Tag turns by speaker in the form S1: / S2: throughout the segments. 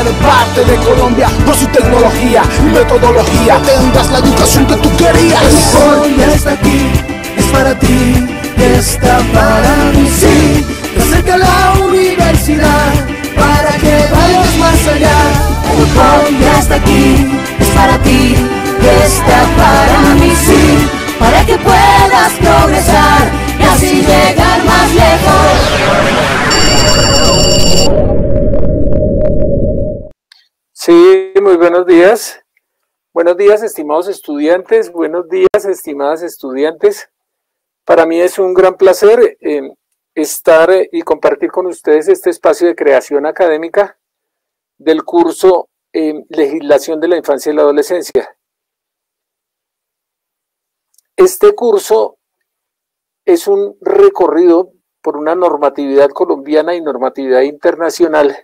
S1: de parte de Colombia por su tecnología y metodología. Tendrás la educación que tú querías.
S2: California está aquí, es para ti, está para mí, sí. Te acerca la universidad para que vayas más allá. California está aquí, es para ti, está para mí, sí. Para que puedas progresar y así llegar más lejos.
S3: Sí, muy buenos días. Buenos días, estimados estudiantes. Buenos días, estimadas estudiantes. Para mí es un gran placer estar y compartir con ustedes este espacio de creación académica del curso Legislación de la Infancia y la Adolescencia. Este curso es un recorrido por una normatividad colombiana y normatividad internacional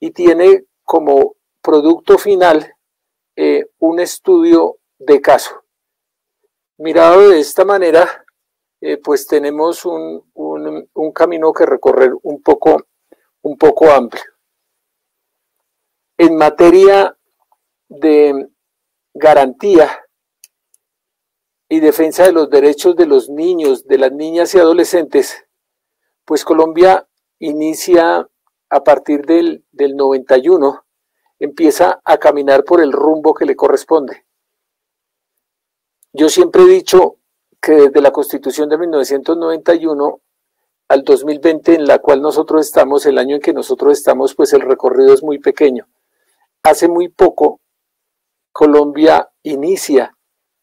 S3: y tiene como producto final un estudio de caso. Mirado de esta manera, pues tenemos un camino que recorrer un poco amplio. En materia de garantía y defensa de los derechos de los niños, de las niñas y adolescentes, pues Colombia inicia a partir del 91, empieza a caminar por el rumbo que le corresponde. Yo siempre he dicho que desde la Constitución de 1991 al 2020, en la cual nosotros estamos, el año en que nosotros estamos, pues el recorrido es muy pequeño. Hace muy poco, Colombia inicia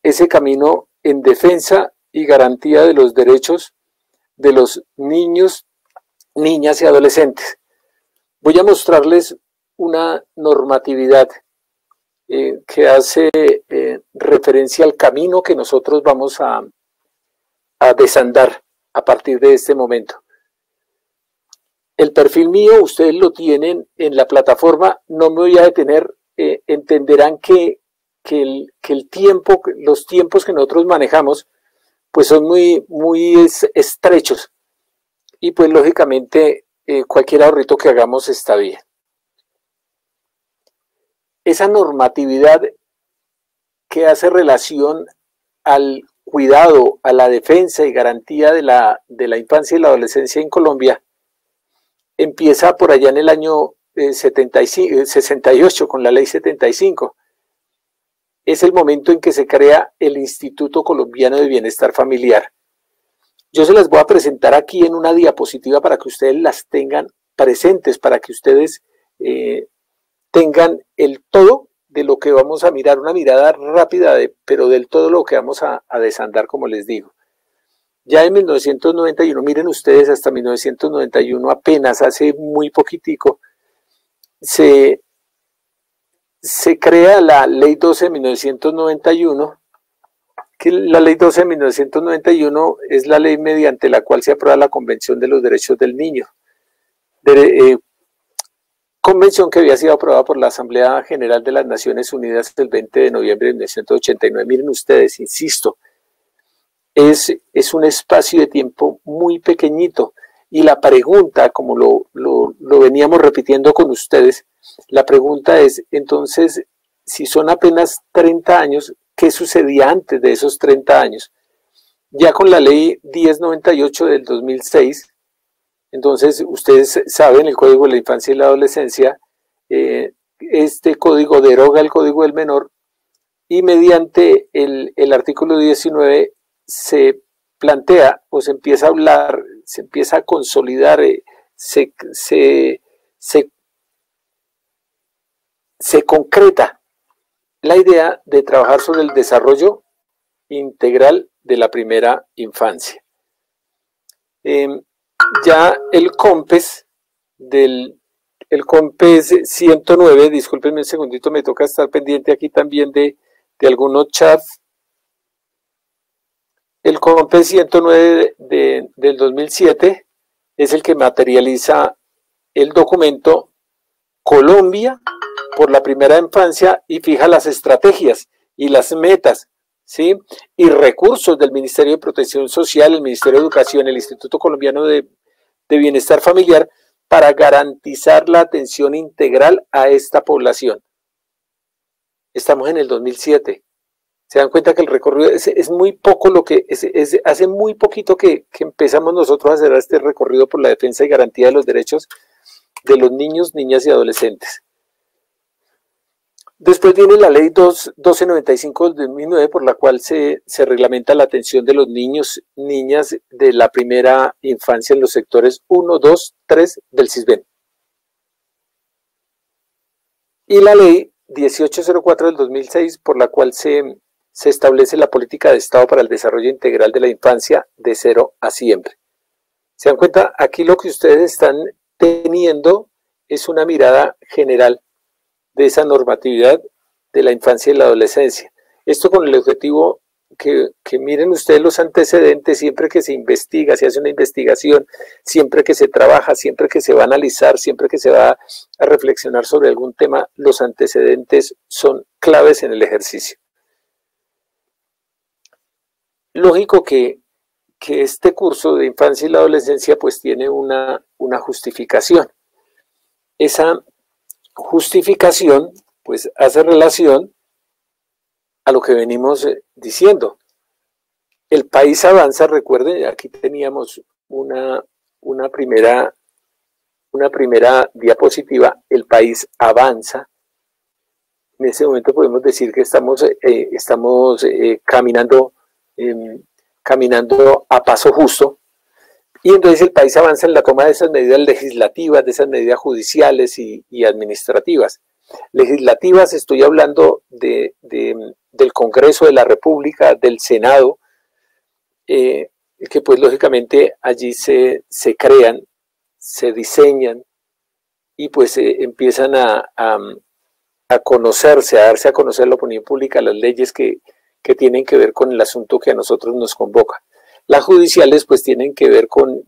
S3: ese camino en defensa y garantía de los derechos de los niños, niñas y adolescentes. Voy a mostrarles una normatividad que hace referencia al camino que nosotros vamos a desandar a partir de este momento. El perfil mío ustedes lo tienen en la plataforma, no me voy a detener, entenderán que el tiempo, los tiempos que nosotros manejamos, pues son muy estrechos y pues lógicamente cualquier ahorrito que hagamos está bien. Esa normatividad que hace relación al cuidado, a la defensa y garantía de la infancia y la adolescencia en Colombia empieza por allá en el año 68 con la ley 75. Es el momento en que se crea el Instituto Colombiano de Bienestar Familiar. Yo se las voy a presentar aquí en una diapositiva para que ustedes las tengan presentes, para que ustedes tengan el todo de lo que vamos a mirar, una mirada rápida, pero del todo lo que vamos a desandar, como les digo. Ya en 1991, miren ustedes, hasta 1991, apenas hace muy poquitico, se crea la Ley 12 de 1991, que la Ley 12 de 1991 es la ley mediante la cual se aprueba la Convención de los Derechos del Niño. Convención que había sido aprobada por la Asamblea General de las Naciones Unidas el 20 de noviembre de 1989. Miren ustedes, insisto, es un espacio de tiempo muy pequeñito y la pregunta, como lo veníamos repitiendo con ustedes, la pregunta es, entonces, si son apenas 30 años, ¿qué sucedía antes de esos 30 años? Ya con la ley 1098 del 2006, entonces ustedes saben, el Código de la Infancia y la Adolescencia, este código deroga el Código del Menor y mediante el artículo 19 se plantea o se empieza a hablar, se empieza a consolidar, se concreta la idea de trabajar sobre el desarrollo integral de la primera infancia. Ya el COMPES 109, discúlpenme un segundito, me toca estar pendiente aquí también de algunos chats. El COMPES 109 del 2007 es el que materializa el documento Colombia por la primera infancia y fija las estrategias y las metas, ¿sí? Y recursos del Ministerio de Protección Social, el Ministerio de Educación, el Instituto Colombiano de Bienestar Familiar para garantizar la atención integral a esta población. Estamos en el 2007. Se dan cuenta que el recorrido es muy poco lo que, hace muy poquito que empezamos nosotros a hacer este recorrido por la defensa y garantía de los derechos de los niños, niñas y adolescentes. Después viene la ley 1295 del 2009, por la cual se reglamenta la atención de los niños, niñas de la primera infancia en los sectores 1, 2, 3 del CISBEN. Y la ley 1804 del 2006, por la cual se establece la política de Estado para el desarrollo integral de la infancia de 0 a siempre. ¿Se dan cuenta? Aquí lo que ustedes están teniendo es una mirada general de esa normatividad de la infancia y la adolescencia. Esto con el objetivo que miren ustedes los antecedentes, siempre que se investiga, se hace una investigación, siempre que se trabaja, siempre que se va a analizar, siempre que se va a reflexionar sobre algún tema, los antecedentes son claves en el ejercicio. Lógico que este curso de infancia y la adolescencia pues tiene una justificación. Esa justificación pues hace relación a lo que venimos diciendo. El país avanza, recuerden, aquí teníamos una primera diapositiva, el país avanza. En ese momento podemos decir que estamos caminando a paso justo, y entonces el país avanza en la toma de esas medidas legislativas, de esas medidas judiciales y administrativas. Legislativas, estoy hablando del Congreso de la República, del Senado, que pues lógicamente allí se crean, se diseñan y pues empiezan a conocerse, a darse a conocer la opinión pública, las leyes que tienen que ver con el asunto que a nosotros nos convoca. Las judiciales pues tienen que ver con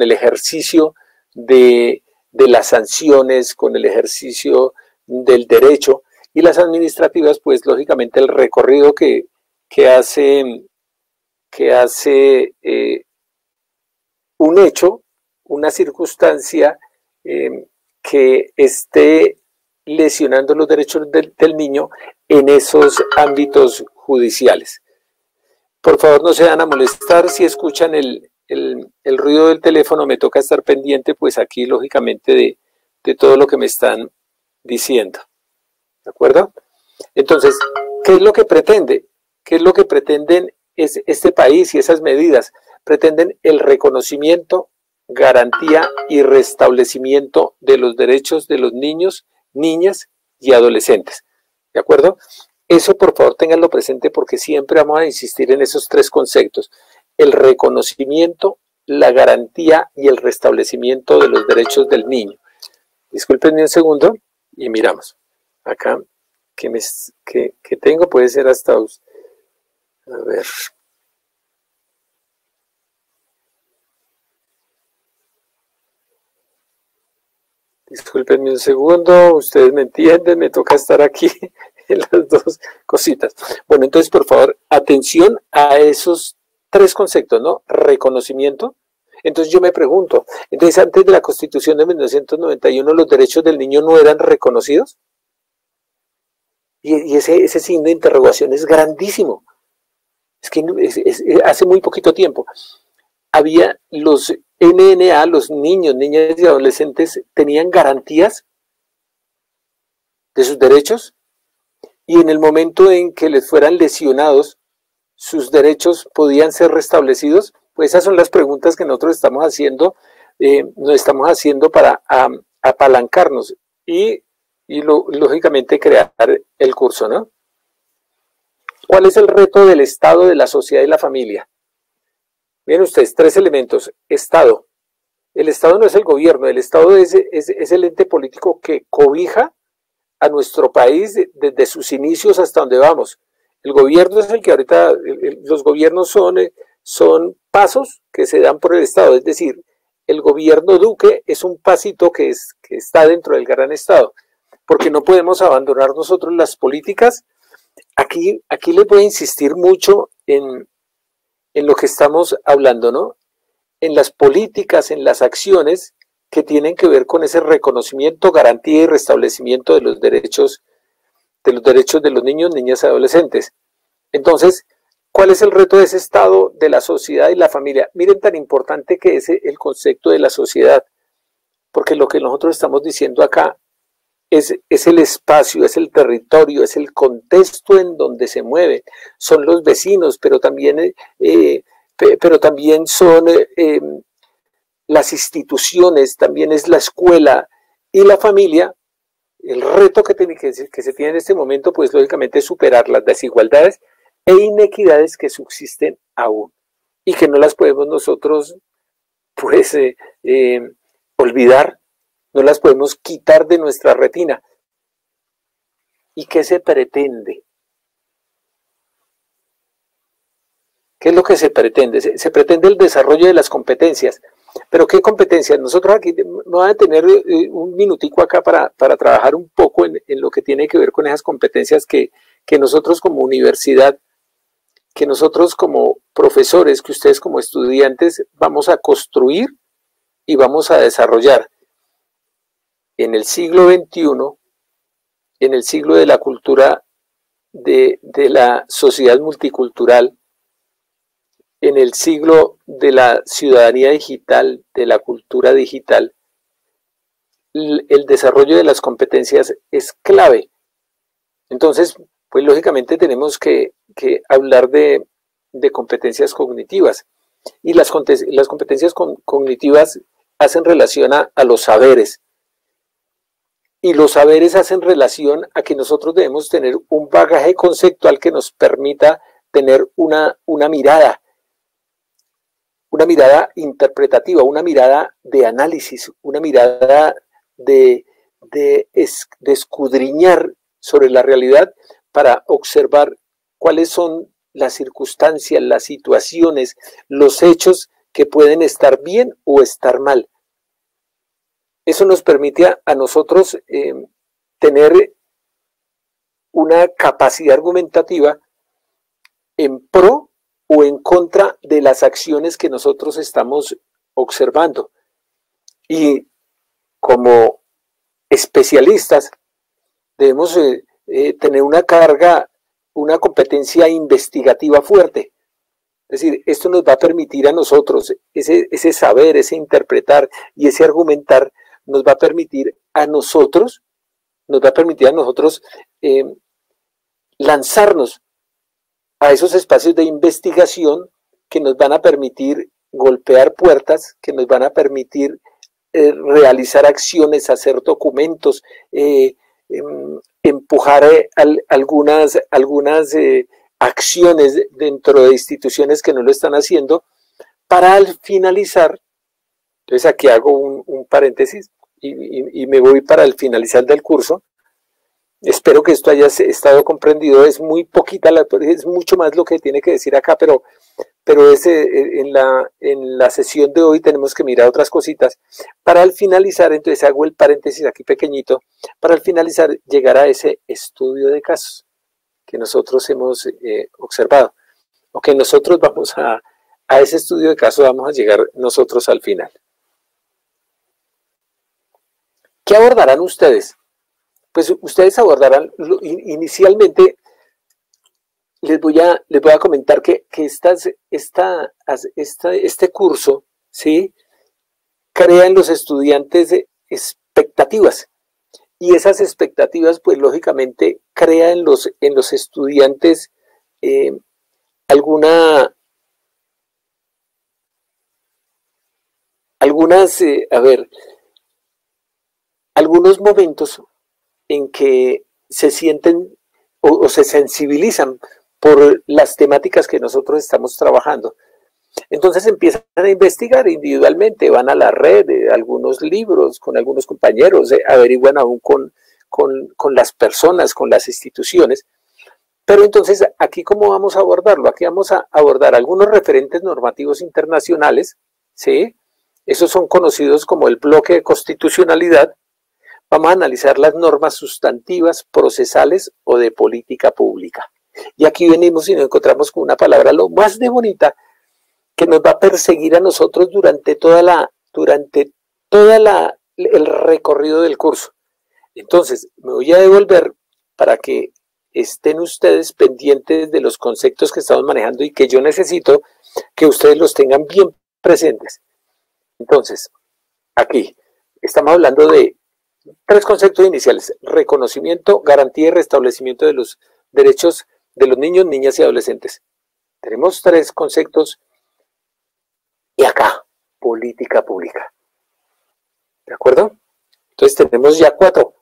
S3: el ejercicio de las sanciones, con el ejercicio del derecho, y las administrativas pues lógicamente el recorrido que hace un hecho, una circunstancia que esté lesionando los derechos del niño en esos ámbitos judiciales. Por favor, no se van a molestar si escuchan el ruido del teléfono, me toca estar pendiente, pues aquí, lógicamente, de todo lo que me están diciendo. ¿De acuerdo? Entonces, ¿qué es lo que pretende? ¿Qué es lo que pretenden este país y esas medidas? Pretenden el reconocimiento, garantía y restablecimiento de los derechos de los niños, niñas y adolescentes. ¿De acuerdo? Eso, por favor, ténganlo presente porque siempre vamos a insistir en esos tres conceptos: el reconocimiento, la garantía y el restablecimiento de los derechos del niño. Discúlpenme un segundo y miramos. Acá, que tengo, puede ser hasta... A ver... Discúlpenme un segundo, ustedes me entienden, me toca estar aquí en las dos cositas. Bueno, entonces, por favor, atención a esos tres conceptos, ¿no? Reconocimiento. Entonces yo me pregunto, entonces antes de la Constitución de 1991 los derechos del niño no eran reconocidos. Y ese signo de interrogación es grandísimo. Es que hace muy poquito tiempo había los NNA, los niños, niñas y adolescentes tenían garantías de sus derechos, y en el momento en que les fueran lesionados, sus derechos podían ser restablecidos. Pues esas son las preguntas que nosotros estamos haciendo, para apalancarnos y lógicamente crear el curso, ¿no? ¿Cuál es el reto del Estado, de la sociedad y la familia? Miren ustedes, tres elementos. Estado. El Estado no es el gobierno, el Estado es el ente político que cobija a nuestro país desde sus inicios hasta donde vamos. El gobierno es el que ahorita, los gobiernos son pasos que se dan por el Estado, es decir, el gobierno Duque es un pasito que está dentro del gran Estado, porque no podemos abandonar nosotros las políticas. Aquí les voy a insistir mucho en lo que estamos hablando, ¿no? En las políticas, en las acciones que tienen que ver con ese reconocimiento, garantía y restablecimiento de los derechos de los niños, niñas y adolescentes. Entonces, ¿cuál es el reto de ese estado de la sociedad y la familia? Miren tan importante que es el concepto de la sociedad, porque lo que nosotros estamos diciendo acá es el espacio, es el territorio, es el contexto en donde se mueve, son los vecinos, pero también son las instituciones, también es la escuela y la familia. El reto que se tiene en este momento, pues lógicamente es superar las desigualdades e inequidades que subsisten aún y que no las podemos nosotros pues olvidar, no las podemos quitar de nuestra retina. ¿Y qué se pretende? ¿Qué es lo que se pretende? Se pretende el desarrollo de las competencias. ¿Pero qué competencias? Nosotros aquí vamos a tener un minutico acá para trabajar un poco en lo que tiene que ver con esas competencias que nosotros como universidad, que nosotros como profesores, que ustedes como estudiantes vamos a construir y vamos a desarrollar en el siglo XXI, en el siglo de la cultura, de la sociedad multicultural, en el siglo de la ciudadanía digital, de la cultura digital. El desarrollo de las competencias es clave. Entonces, pues lógicamente tenemos que hablar de competencias cognitivas. Y las competencias cognitivas hacen relación a los saberes. Y los saberes hacen relación a que nosotros debemos tener un bagaje conceptual que nos permita tener una mirada interpretativa, una mirada de análisis, una mirada de escudriñar sobre la realidad para observar cuáles son las circunstancias, las situaciones, los hechos que pueden estar bien o estar mal. Eso nos permite a nosotros tener una capacidad argumentativa en pro o en contra de las acciones que nosotros estamos observando. Y como especialistas debemos tener una carga, una competencia investigativa fuerte. Es decir, esto nos va a permitir a nosotros, ese saber, ese interpretar y ese argumentar, nos va a permitir a nosotros lanzarnos a esos espacios de investigación que nos van a permitir golpear puertas, que nos van a permitir realizar acciones, hacer documentos, empujar algunas acciones dentro de instituciones que no lo están haciendo, para al finalizar, entonces aquí hago un paréntesis y me voy para el finalizar del curso. Espero que esto haya estado comprendido. Es muy poquita, es mucho más lo que tiene que decir acá, pero en la sesión de hoy tenemos que mirar otras cositas. Para al finalizar, entonces hago el paréntesis aquí pequeñito, para al finalizar llegar a ese estudio de casos que nosotros hemos observado, o que nosotros vamos a ese estudio de casos vamos a llegar nosotros al final. ¿Qué abordarán ustedes? Pues ustedes abordarán, inicialmente les voy a comentar que este curso, ¿sí?, crea en los estudiantes expectativas. Y esas expectativas, pues lógicamente, crea en los estudiantes algunos momentos en que se sienten o se sensibilizan por las temáticas que nosotros estamos trabajando. Entonces empiezan a investigar individualmente, van a la red de algunos libros, con algunos compañeros, averiguan aún con las personas, con las instituciones. Pero entonces, ¿aquí cómo vamos a abordarlo? Aquí vamos a abordar algunos referentes normativos internacionales, ¿sí? Esos son conocidos como el bloque de constitucionalidad. Vamos a analizar las normas sustantivas, procesales o de política pública. Y aquí venimos y nos encontramos con una palabra lo más de bonita que nos va a perseguir a nosotros durante todo el recorrido del curso. Entonces, me voy a devolver para que estén ustedes pendientes de los conceptos que estamos manejando y que yo necesito que ustedes los tengan bien presentes. Entonces, aquí estamos hablando de 3 conceptos iniciales: reconocimiento, garantía y restablecimiento de los derechos de los niños, niñas y adolescentes. Tenemos 3 conceptos y acá, política pública. ¿De acuerdo? Entonces tenemos ya 4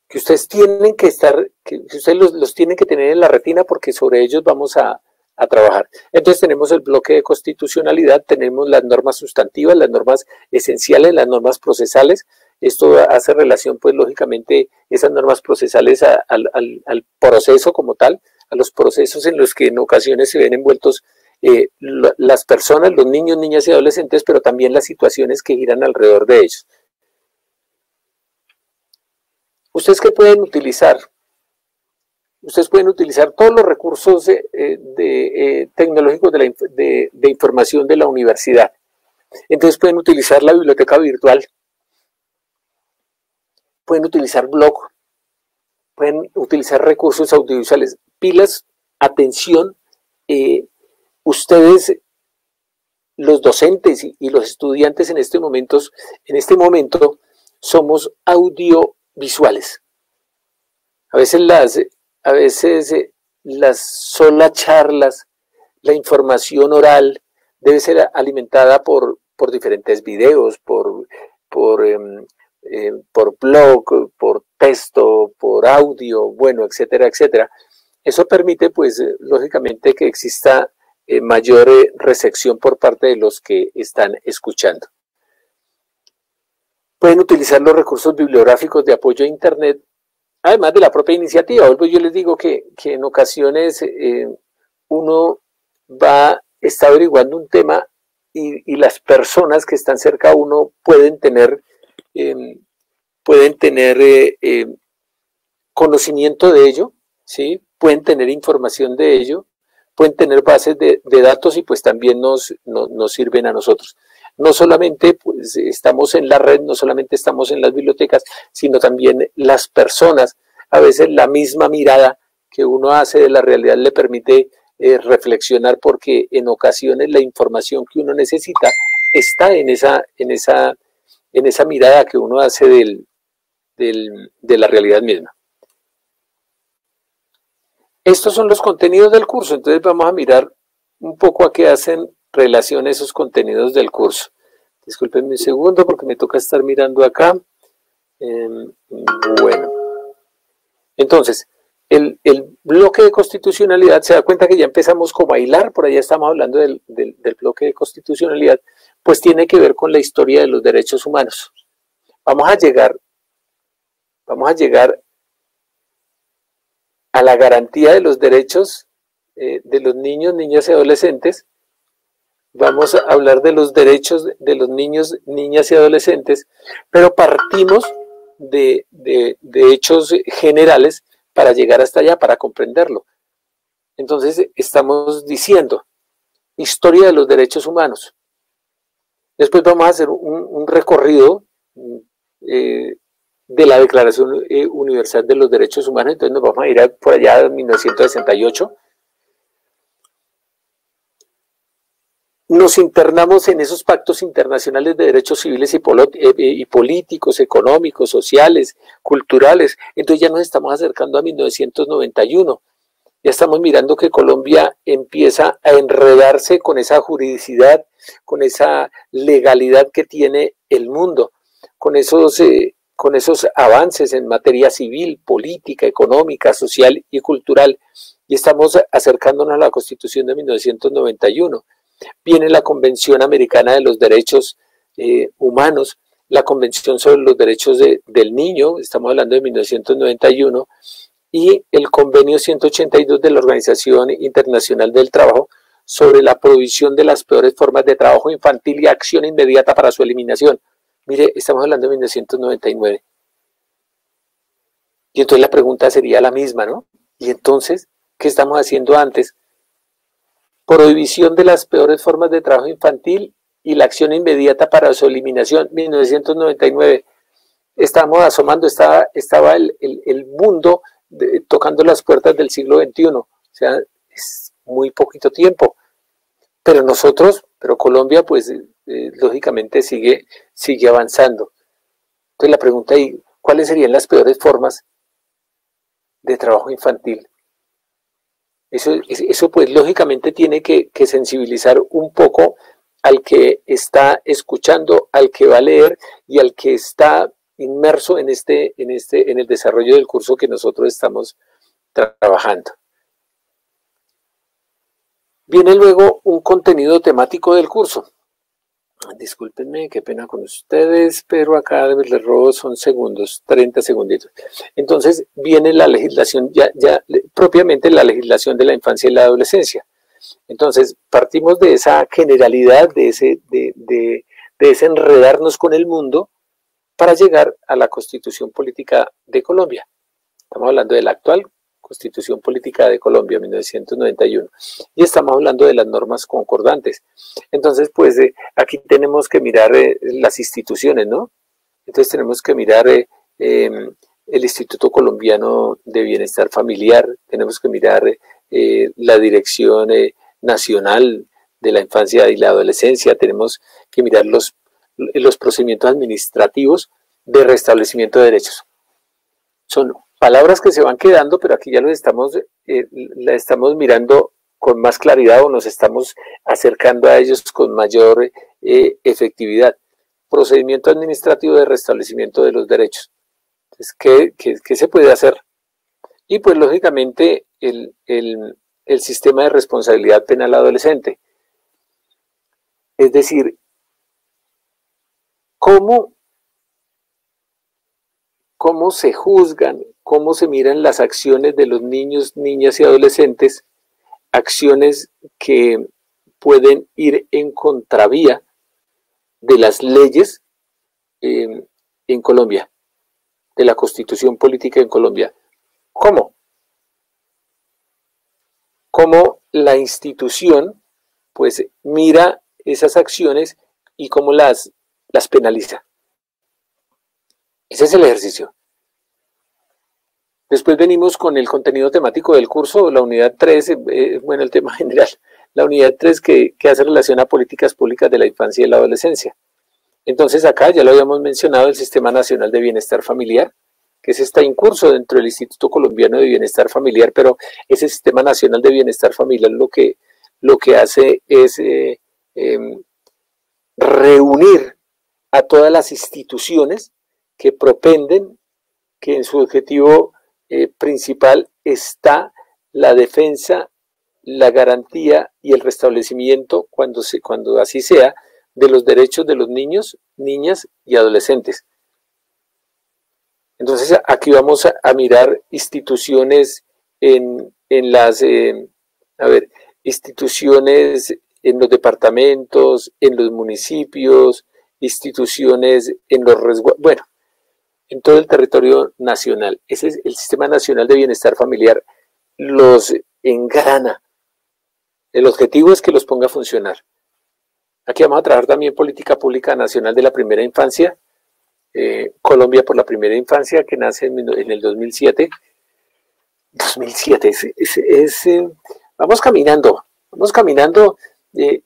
S3: que ustedes tienen que estar, que ustedes los tienen que tener en la retina porque sobre ellos vamos a trabajar. Entonces tenemos el bloque de constitucionalidad, tenemos las normas sustantivas, las normas esenciales, las normas procesales. Esto hace relación, pues lógicamente, esas normas procesales al proceso como tal, a los procesos en los que en ocasiones se ven envueltos las personas, los niños, niñas y adolescentes, pero también las situaciones que giran alrededor de ellos. ¿Ustedes qué pueden utilizar? Ustedes pueden utilizar todos los recursos tecnológicos de información de la universidad. Entonces pueden utilizar la biblioteca virtual, pueden utilizar blog, pueden utilizar recursos audiovisuales. Pilas, atención, ustedes, los docentes y los estudiantes en este momento somos audiovisuales. A veces las solas charlas, la información oral debe ser alimentada por diferentes videos, por blog, por texto, por audio, bueno, etcétera, etcétera. Eso permite, pues, lógicamente que exista mayor recepción por parte de los que están escuchando. Pueden utilizar los recursos bibliográficos de apoyo a Internet, además de la propia iniciativa. Yo les digo que en ocasiones uno está averiguando un tema y las personas que están cerca a uno pueden tener conocimiento de ello, ¿sí? Pueden tener información de ello, pueden tener bases de datos y pues también nos sirven a nosotros. No solamente pues, estamos en la red, no solamente estamos en las bibliotecas, sino también las personas. A veces la misma mirada que uno hace de la realidad le permite reflexionar, porque en ocasiones la información que uno necesita está en esa mirada que uno hace de la realidad misma. Estos son los contenidos del curso, entonces vamos a mirar un poco a qué hacen relación esos contenidos del curso. Discúlpenme un segundo porque me toca estar mirando acá. Bueno, entonces, el bloque de constitucionalidad, se da cuenta que ya empezamos como a hilar, por allá estamos hablando del bloque de constitucionalidad, pues tiene que ver con la historia de los derechos humanos. Vamos a llegar a la garantía de los derechos de los niños, niñas y adolescentes. Vamos a hablar de los derechos de los niños, niñas y adolescentes, pero partimos de hechos generales para llegar hasta allá, para comprenderlo. Entonces, estamos diciendo historia de los derechos humanos. Después vamos a hacer un recorrido de la Declaración Universal de los Derechos Humanos. Entonces nos vamos a ir por allá a 1968. Nos internamos en esos pactos internacionales de derechos civiles y políticos, económicos, sociales, culturales. Entonces ya nos estamos acercando a 1991. Ya estamos mirando que Colombia empieza a enredarse con esa juridicidad, con esa legalidad que tiene el mundo, con esos avances en materia civil, política, económica, social y cultural. Y estamos acercándonos a la Constitución de 1991. Viene la Convención Americana de los Derechos Humanos, la Convención sobre los Derechos del Niño, estamos hablando de 1991, y el Convenio 182 de la Organización Internacional del Trabajo sobre la prohibición de las peores formas de trabajo infantil y acción inmediata para su eliminación. Mire, estamos hablando de 1999. Y entonces la pregunta sería la misma, ¿no? Y entonces, ¿qué estamos haciendo antes? Prohibición de las peores formas de trabajo infantil y la acción inmediata para su eliminación, 1999. Estamos asomando, estaba el mundo tocando las puertas del siglo XXI, o sea, es muy poquito tiempo, pero Colombia, pues, lógicamente sigue avanzando. Entonces la pregunta es, ¿cuáles serían las peores formas de trabajo infantil? Eso pues, lógicamente tiene que sensibilizar un poco al que está escuchando, al que va a leer y al que está inmerso en el desarrollo del curso que nosotros estamos trabajando. Viene luego un contenido temático del curso. Discúlpenme, qué pena con ustedes, pero acá les robo son segundos, 30 segunditos. Entonces viene la legislación, propiamente la legislación de la infancia y la adolescencia. Entonces partimos de esa generalidad, de ese enredarnos con el mundo para llegar a la Constitución Política de Colombia. Estamos hablando de la actual Constitución Política de Colombia, 1991. Y estamos hablando de las normas concordantes. Entonces, pues, aquí tenemos que mirar las instituciones, ¿no? Entonces tenemos que mirar el Instituto Colombiano de Bienestar Familiar, tenemos que mirar la Dirección Nacional de la Infancia y la Adolescencia, tenemos que mirar los procedimientos administrativos de restablecimiento de derechos. Son palabras que se van quedando, pero aquí ya la estamos mirando con más claridad o nos estamos acercando a ellos con mayor efectividad. Procedimiento administrativo de restablecimiento de los derechos. Entonces, ¿qué se puede hacer? Y pues lógicamente el sistema de responsabilidad penal adolescente. Es decir, cómo se juzgan, cómo se miran las acciones de los niños, niñas y adolescentes, acciones que pueden ir en contravía de las leyes en Colombia, de la Constitución Política en Colombia. ¿Cómo? Cómo la institución pues mira esas acciones y cómo las penaliza. Ese es el ejercicio. Después venimos con el contenido temático del curso, la unidad 3, bueno, el tema general, la unidad 3 que hace relación a políticas públicas de la infancia y la adolescencia. Entonces acá ya lo habíamos mencionado, el Sistema Nacional de Bienestar Familiar, que está en curso dentro del Instituto Colombiano de Bienestar Familiar, pero ese Sistema Nacional de Bienestar Familiar lo que hace es reunir a todas las instituciones que propenden que en su objetivo principal está la defensa, la garantía y el restablecimiento, cuando así sea, de los derechos de los niños, niñas y adolescentes. Entonces aquí vamos a mirar instituciones instituciones en los departamentos, en los municipios, instituciones en los resguardos, bueno, en todo el territorio nacional. Ese es el Sistema Nacional de Bienestar Familiar, los engrana. El objetivo es que los ponga a funcionar. Aquí vamos a trabajar también Política Pública Nacional de la Primera Infancia, Colombia por la Primera Infancia, que nace en el 2007. 2007, vamos caminando.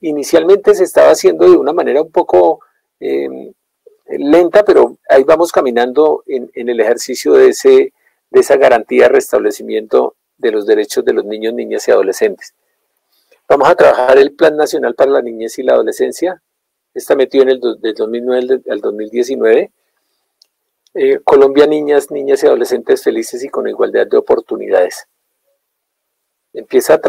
S3: Inicialmente se estaba haciendo de una manera un poco lenta, pero ahí vamos caminando en el ejercicio de esa garantía de restablecimiento de los derechos de los niños, niñas y adolescentes. Vamos a trabajar el Plan Nacional para la Niñez y la Adolescencia. Está metido del 2009 al 2019. Colombia, niñas y adolescentes felices y con igualdad de oportunidades. Empiezan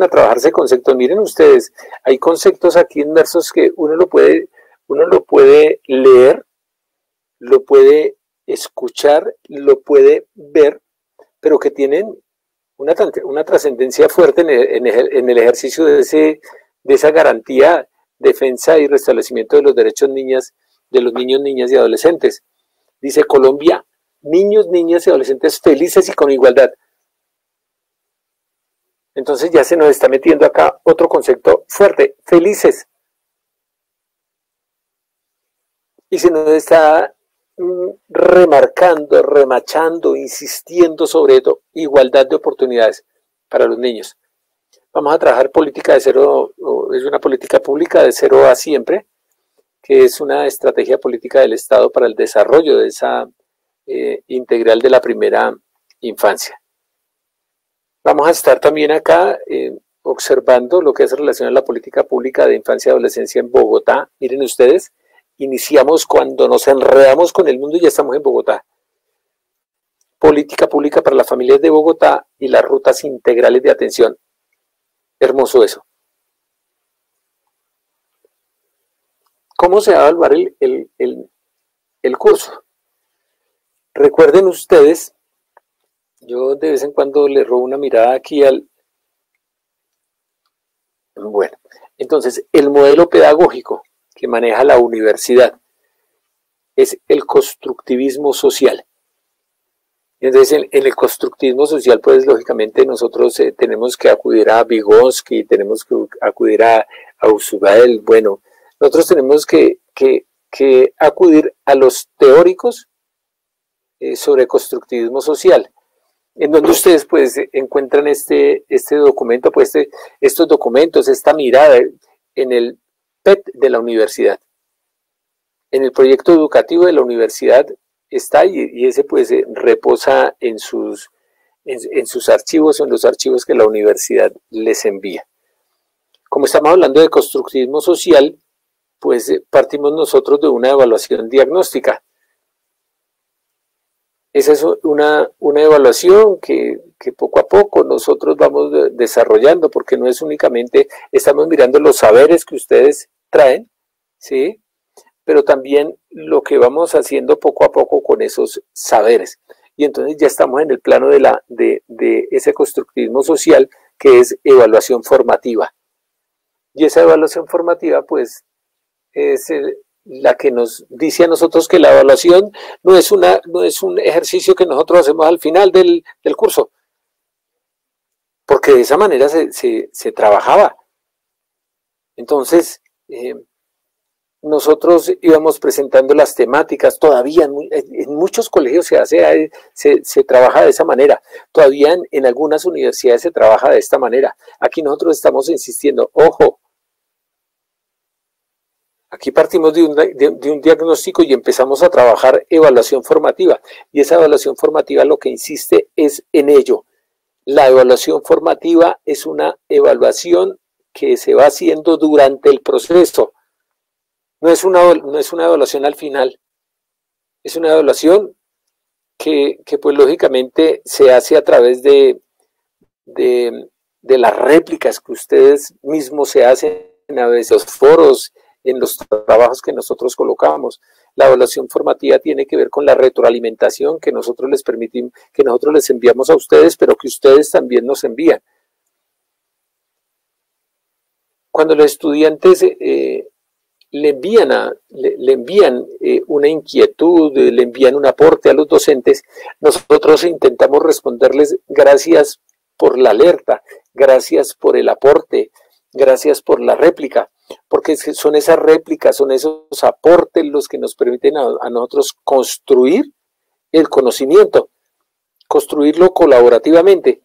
S3: a trabajarse conceptos. Miren ustedes, hay conceptos aquí inmersos que uno lo puede leer, lo puede escuchar, lo puede ver, pero que tienen una trascendencia fuerte en el ejercicio de esa garantía, defensa y restablecimiento de los derechos de los niños, niñas y adolescentes. Dice Colombia, niños, niñas y adolescentes felices y con igualdad. Entonces ya se nos está metiendo acá otro concepto fuerte, felices. y se nos está remarcando, remachando, insistiendo sobre esto, igualdad de oportunidades para los niños. Vamos a trabajar política de cero, es una política pública de 0 a siempre, que es una estrategia política del Estado para el desarrollo de esa integral de la primera infancia. Vamos a estar también acá observando lo que es relación a la política pública de infancia y adolescencia en Bogotá. Miren ustedes, iniciamos cuando nos enredamos con el mundo y ya estamos en Bogotá. Política pública para las familias de Bogotá y las rutas integrales de atención. Hermoso eso. ¿Cómo se va a evaluar el curso? Recuerden ustedes, yo de vez en cuando le robo una mirada aquí Bueno, entonces el modelo pedagógico que maneja la universidad es el constructivismo social. Entonces, en el constructivismo social, pues lógicamente nosotros tenemos que acudir a Vygotsky, tenemos que acudir a Usugael. Bueno, nosotros tenemos que acudir a los teóricos sobre constructivismo social, en donde ustedes pues encuentran este documento, pues estos documentos, esta mirada en el PET de la universidad, en el proyecto educativo de la universidad. Está y ese pues reposa en sus archivos o en los archivos que la universidad les envía. Como estamos hablando de constructivismo social, pues partimos nosotros de una evaluación diagnóstica. Esa es una evaluación que poco a poco nosotros vamos desarrollando, porque no es únicamente, estamos mirando los saberes que ustedes traen, ¿sí?, pero también lo que vamos haciendo poco a poco con esos saberes. Y entonces ya estamos en el plano de ese constructivismo social, que es evaluación formativa. Y esa evaluación formativa, pues, es la que nos dice a nosotros que la evaluación no es un ejercicio que nosotros hacemos al final del curso, porque de esa manera se trabajaba. Entonces, nosotros íbamos presentando las temáticas. Todavía en muchos colegios se trabaja de esa manera, todavía en algunas universidades se trabaja de esta manera. Aquí nosotros estamos insistiendo, ojo, aquí partimos de un diagnóstico y empezamos a trabajar evaluación formativa, y esa evaluación formativa lo que insiste es en ello. La evaluación formativa es una evaluación que se va haciendo durante el proceso. No es una evaluación al final, es una evaluación que pues lógicamente se hace a través de las réplicas que ustedes mismos se hacen a veces, los foros, en los trabajos que nosotros colocamos. La evaluación formativa tiene que ver con la retroalimentación que nosotros les permitimos, que nosotros les enviamos a ustedes, pero que ustedes también nos envían. Cuando los estudiantes le envían una inquietud, le envían un aporte a los docentes, nosotros intentamos responderles gracias por la alerta, gracias por el aporte, gracias por la réplica, porque son esas réplicas, son esos aportes los que nos permiten a nosotros construir el conocimiento, construirlo colaborativamente,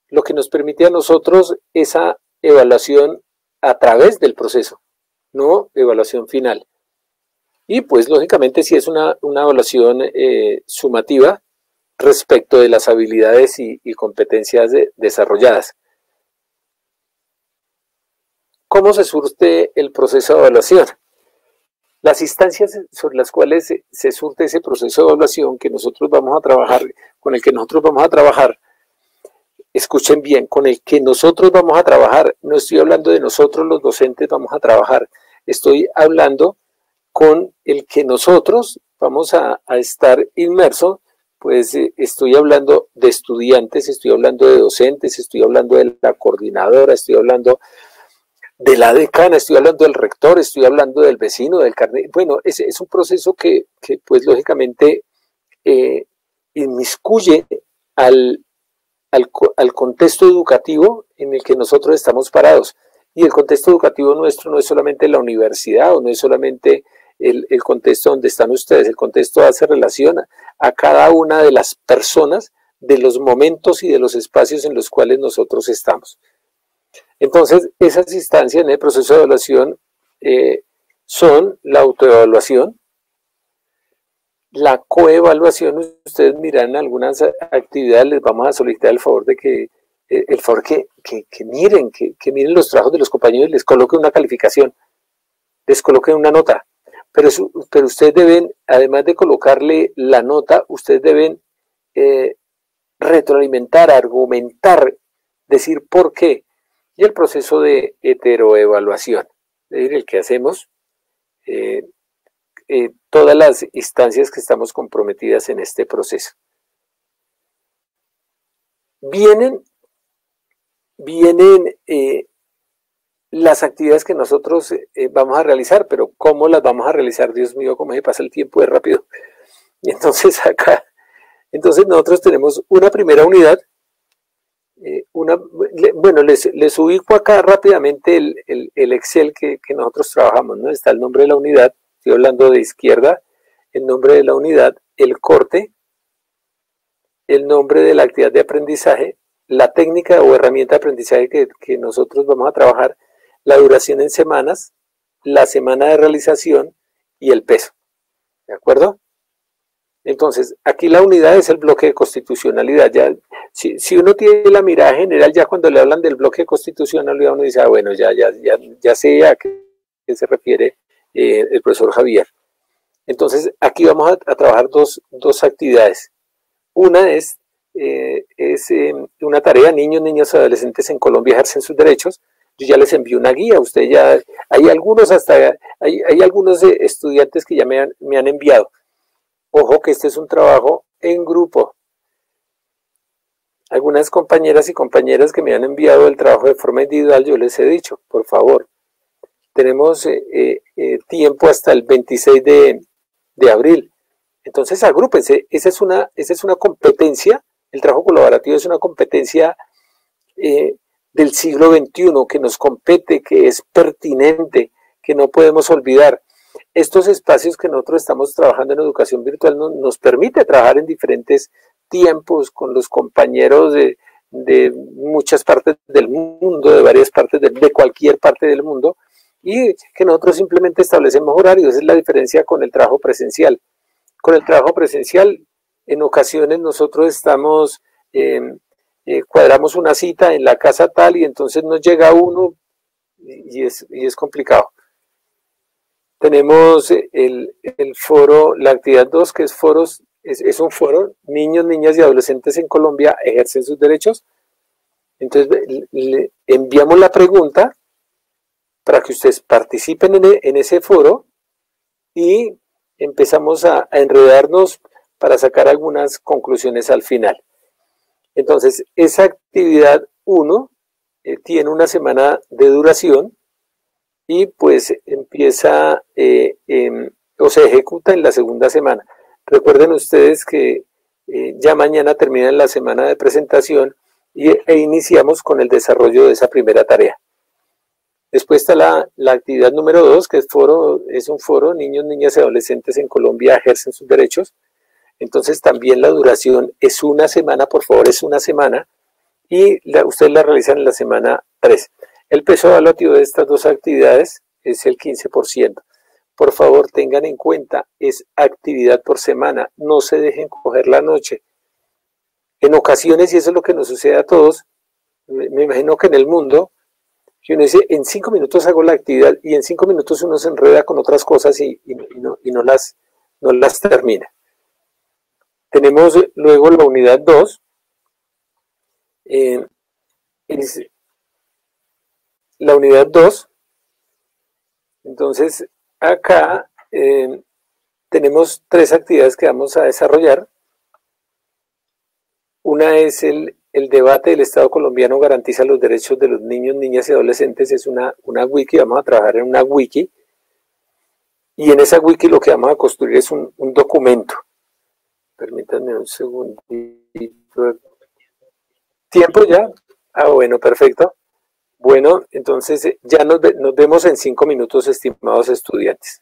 S3: lo que nos permite a nosotros esa evaluación a través del proceso, no evaluación final. Y pues lógicamente sí es una evaluación sumativa respecto de las habilidades y competencias desarrolladas. ¿Cómo se surte el proceso de evaluación? Las instancias sobre las cuales se surte ese proceso de evaluación que nosotros vamos a trabajar, con el que nosotros vamos a trabajar, escuchen bien, con el que nosotros vamos a trabajar, no estoy hablando de nosotros los docentes vamos a trabajar, estoy hablando con el que nosotros vamos a estar inmersos, pues estoy hablando de estudiantes, estoy hablando de docentes, estoy hablando de la coordinadora, estoy hablando de la decana, estoy hablando del rector, estoy hablando del vecino, del carnet. Bueno, es un proceso que pues lógicamente inmiscuye al contexto educativo en el que nosotros estamos parados. Y el contexto educativo nuestro no es solamente la universidad o no es solamente el contexto donde están ustedes. El contexto hace relación a cada una de las personas, de los momentos y de los espacios en los cuales nosotros estamos. Entonces, esas instancias en el proceso de evaluación son la autoevaluación, la coevaluación. Ustedes miran algunas actividades, les vamos a solicitar el favor de que miren los trabajos de los compañeros y les coloquen una calificación, les coloquen una nota. Pero ustedes deben, además de colocarle la nota, ustedes deben retroalimentar, argumentar, decir por qué. Y el proceso de heteroevaluación, es decir, el que hacemos todas las instancias que estamos comprometidas en este proceso. Vienen las actividades que nosotros vamos a realizar, pero ¿cómo las vamos a realizar? Dios mío, cómo se pasa el tiempo de rápido. Y entonces entonces nosotros tenemos una primera unidad, bueno, les ubico acá rápidamente el Excel que nosotros trabajamos, ¿no? Está el nombre de la unidad, estoy hablando de izquierda, el nombre de la unidad, el corte, el nombre de la actividad de aprendizaje, la técnica o herramienta de aprendizaje que nosotros vamos a trabajar, la duración en semanas, la semana de realización y el peso. ¿De acuerdo? Entonces, aquí la unidad es el bloque de constitucionalidad. Ya, si uno tiene la mirada general, ya cuando le hablan del bloque de constitucionalidad, uno dice, ah, bueno, ya sé a qué se refiere el profesor Javier. Entonces, aquí vamos a trabajar dos actividades. Una es una tarea, niños, niñas, adolescentes en Colombia ejercen sus derechos. Yo ya les envío una guía, hay algunos estudiantes que ya me han enviado. Ojo que este es un trabajo en grupo. Algunas compañeras y compañeras que me han enviado el trabajo de forma individual, yo les he dicho, por favor, tenemos tiempo hasta el 26 de abril. Entonces agrúpense, esa es una competencia, el trabajo colaborativo es una competencia del siglo XXI que nos compete, que es pertinente, que no podemos olvidar. Estos espacios que nosotros estamos trabajando en educación virtual nos permite trabajar en diferentes tiempos con los compañeros de muchas partes del mundo, de varias partes, de cualquier parte del mundo, y que nosotros simplemente establecemos horarios. Esa es la diferencia con el trabajo presencial. Con el trabajo presencial, en ocasiones nosotros estamos, cuadramos una cita en la casa tal y entonces nos llega uno y es complicado. Tenemos el foro, la actividad 2, que es un foro, niños, niñas y adolescentes en Colombia ejercen sus derechos. Entonces le enviamos la pregunta para que ustedes participen en ese foro y empezamos a enredarnos para sacar algunas conclusiones al final. Entonces, esa actividad 1 tiene una semana de duración y pues empieza o se ejecuta en la segunda semana. Recuerden ustedes que ya mañana termina la semana de presentación e iniciamos con el desarrollo de esa primera tarea. Después está la actividad número 2, que es un foro, niños, niñas y adolescentes en Colombia ejercen sus derechos. Entonces también la duración es una semana, por favor, es una semana, y ustedes la realizan en la semana 3. El peso evaluativo de estas dos actividades es el 15%. Por favor, tengan en cuenta, es actividad por semana, no se dejen coger la noche. En ocasiones, y eso es lo que nos sucede a todos, me imagino que en el mundo, que uno dice, en 5 minutos hago la actividad y en 5 minutos uno se enreda con otras cosas y no las termina. Tenemos luego la unidad 2, la unidad 2, entonces acá tenemos 3 actividades que vamos a desarrollar. Una es el debate del Estado colombiano garantiza los derechos de los niños, niñas y adolescentes. Es una wiki, vamos a trabajar en una wiki. Y en esa wiki lo que vamos a construir es un documento. Permítanme un segundito. ¿Tiempo ya? Ah, bueno, perfecto. Bueno, entonces ya nos vemos en 5 minutos, estimados estudiantes.